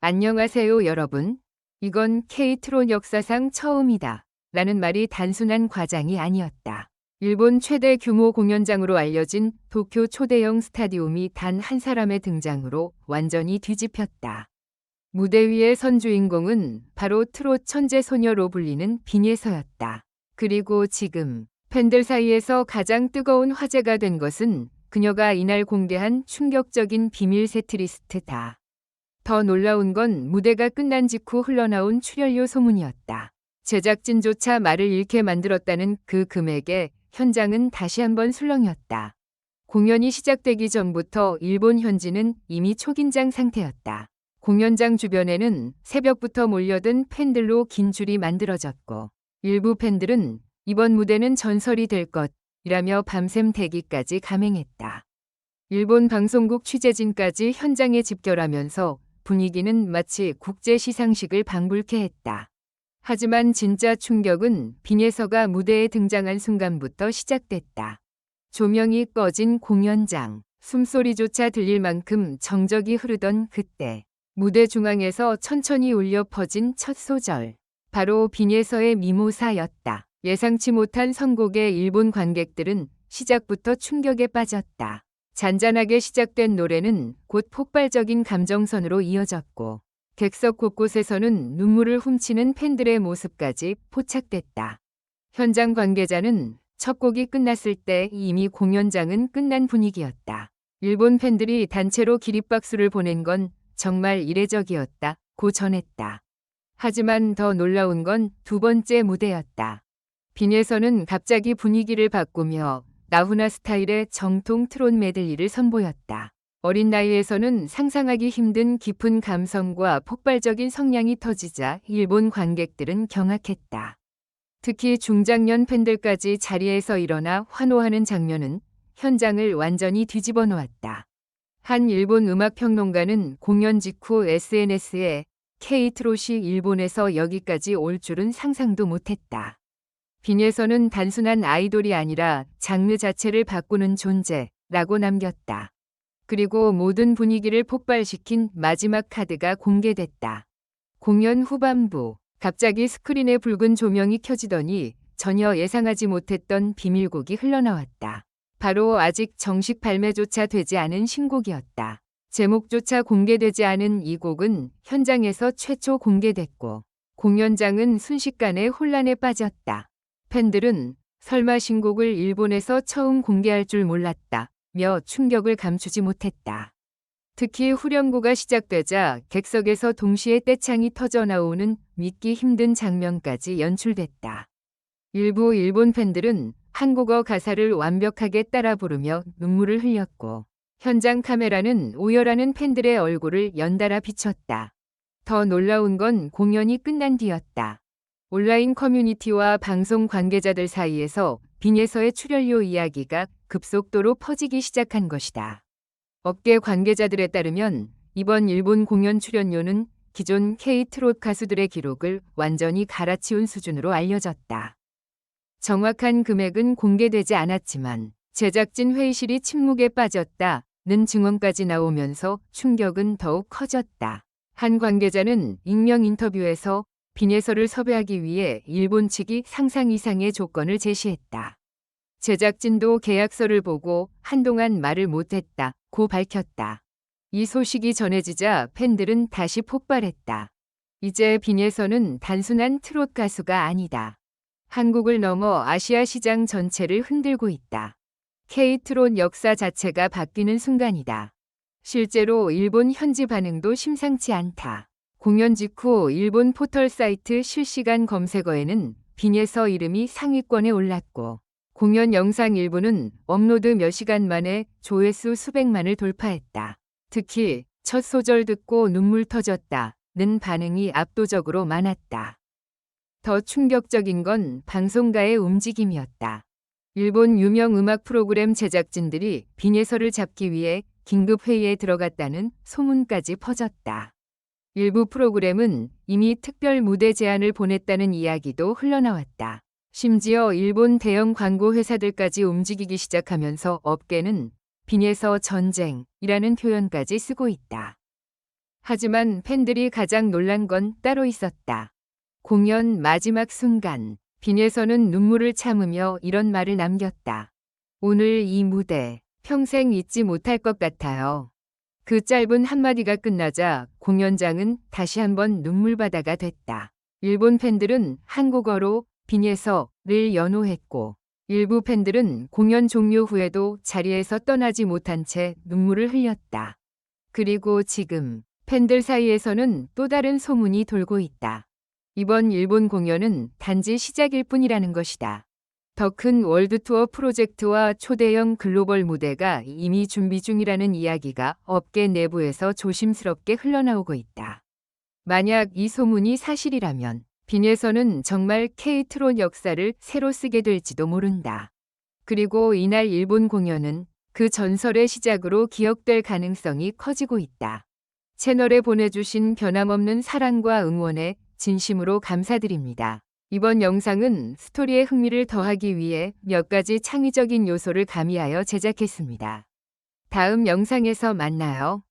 안녕하세요, 여러분. 이건 K트론 역사상 처음이다. 라는 말이 단순한 과장이 아니었다. 일본 최대 규모 공연장으로 알려진 도쿄 초대형 스타디움이 단 한 사람의 등장으로 완전히 뒤집혔다. 무대 위의 선 주인공은 바로 트롯 천재 소녀로 불리는 빈예서였다. 그리고 지금 팬들 사이에서 가장 뜨거운 화제가 된 것은 그녀가 이날 공개한 충격적인 비밀 세트리스트다. 더 놀라운 건 무대가 끝난 직후 흘러나온 출연료 소문이었다. 제작진조차 말을 잃게 만들었다는 그 금액에 현장은 다시 한번 술렁였다. 공연이 시작되기 전부터 일본 현지는 이미 초긴장 상태였다. 공연장 주변에는 새벽부터 몰려든 팬들로 긴 줄이 만들어졌고, 일부 팬들은 이번 무대는 전설이 될 것이라며 밤샘 대기까지 감행했다. 일본 방송국 취재진까지 현장에 집결하면서 분위기는 마치 국제 시상식을 방불케 했다. 하지만 진짜 충격은 빈예서가 무대에 등장한 순간부터 시작됐다. 조명이 꺼진 공연장, 숨소리조차 들릴 만큼 정적이 흐르던 그때, 무대 중앙에서 천천히 울려 퍼진 첫 소절. 바로 빈예서의 미모사였다. 예상치 못한 선곡에 일본 관객들은 시작부터 충격에 빠졌다. 잔잔하게 시작된 노래는 곧 폭발적인 감정선으로 이어졌고, 객석 곳곳에서는 눈물을 훔치는 팬들의 모습까지 포착됐다. 현장 관계자는 첫 곡이 끝났을 때 이미 공연장은 끝난 분위기였다. 일본 팬들이 단체로 기립박수를 보낸 건 정말 이례적이었다고 전했다. 하지만 더 놀라운 건 두 번째 무대였다. 빈예서는 갑자기 분위기를 바꾸며 나훈아 스타일의 정통 트롯 메들리를 선보였다. 어린 나이에서는 상상하기 힘든 깊은 감성과 폭발적인 성량이 터지자 일본 관객들은 경악했다. 특히 중장년 팬들까지 자리에서 일어나 환호하는 장면은 현장을 완전히 뒤집어 놓았다. 한 일본 음악평론가는 공연 직후 SNS에 K트롯이 일본에서 여기까지 올 줄은 상상도 못했다. 빈예서는 단순한 아이돌이 아니라 장르 자체를 바꾸는 존재라고 남겼다. 그리고 모든 분위기를 폭발시킨 마지막 카드가 공개됐다. 공연 후반부, 갑자기 스크린에 붉은 조명이 켜지더니 전혀 예상하지 못했던 비밀곡이 흘러나왔다. 바로 아직 정식 발매조차 되지 않은 신곡이었다. 제목조차 공개되지 않은 이 곡은 현장에서 최초 공개됐고, 공연장은 순식간에 혼란에 빠졌다. 팬들은 설마 신곡을 일본에서 처음 공개할 줄 몰랐다며 충격을 감추지 못했다. 특히 후렴구가 시작되자 객석에서 동시에 떼창이 터져 나오는 믿기 힘든 장면까지 연출됐다. 일부 일본 팬들은 한국어 가사를 완벽하게 따라 부르며 눈물을 흘렸고, 현장 카메라는 오열하는 팬들의 얼굴을 연달아 비췄다. 더 놀라운 건 공연이 끝난 뒤였다. 온라인 커뮤니티와 방송 관계자들 사이에서 빈예서의 출연료 이야기가 급속도로 퍼지기 시작한 것이다. 업계 관계자들에 따르면 이번 일본 공연 출연료는 기존 K트롯 가수들의 기록을 완전히 갈아치운 수준으로 알려졌다. 정확한 금액은 공개되지 않았지만 제작진 회의실이 침묵에 빠졌다는 증언까지 나오면서 충격은 더욱 커졌다. 한 관계자는 익명 인터뷰에서 빈예서를 섭외하기 위해 일본 측이 상상 이상의 조건을 제시했다. 제작진도 계약서를 보고 한동안 말을 못했다고 밝혔다. 이 소식이 전해지자 팬들은 다시 폭발했다. 이제 빈예서는 단순한 트롯 가수가 아니다. 한국을 넘어 아시아 시장 전체를 흔들고 있다. K트롯 역사 자체가 바뀌는 순간이다. 실제로 일본 현지 반응도 심상치 않다. 공연 직후 일본 포털 사이트 실시간 검색어에는 빈예서 이름이 상위권에 올랐고, 공연 영상 일부는 업로드 몇 시간 만에 조회수 수백만을 돌파했다. 특히 첫 소절 듣고 눈물 터졌다는 반응이 압도적으로 많았다. 더 충격적인 건 방송가의 움직임이었다. 일본 유명 음악 프로그램 제작진들이 빈예서를 잡기 위해 긴급 회의에 들어갔다는 소문까지 퍼졌다. 일부 프로그램은 이미 특별 무대 제안을 보냈다는 이야기도 흘러나왔다. 심지어 일본 대형 광고 회사들까지 움직이기 시작하면서 업계는 빈예서 전쟁이라는 표현까지 쓰고 있다. 하지만 팬들이 가장 놀란 건 따로 있었다. 공연 마지막 순간, 빈에서는 눈물을 참으며 이런 말을 남겼다. 오늘 이 무대, 평생 잊지 못할 것 같아요. 그 짧은 한마디가 끝나자 공연장은 다시 한번 눈물바다가 됐다. 일본 팬들은 한국어로 빈에서를 연호했고, 일부 팬들은 공연 종료 후에도 자리에서 떠나지 못한 채 눈물을 흘렸다. 그리고 지금 팬들 사이에서는 또 다른 소문이 돌고 있다. 이번 일본 공연은 단지 시작일 뿐이라는 것이다. 더 큰 월드투어 프로젝트와 초대형 글로벌 무대가 이미 준비 중이라는 이야기가 업계 내부에서 조심스럽게 흘러나오고 있다. 만약 이 소문이 사실이라면 빈에서는 정말 K-트롯 역사를 새로 쓰게 될지도 모른다. 그리고 이날 일본 공연은 그 전설의 시작으로 기억될 가능성이 커지고 있다. 채널에 보내주신 변함없는 사랑과 응원에 진심으로 감사드립니다. 이번 영상은 스토리에 흥미를 더하기 위해 몇 가지 창의적인 요소를 가미하여 제작했습니다. 다음 영상에서 만나요.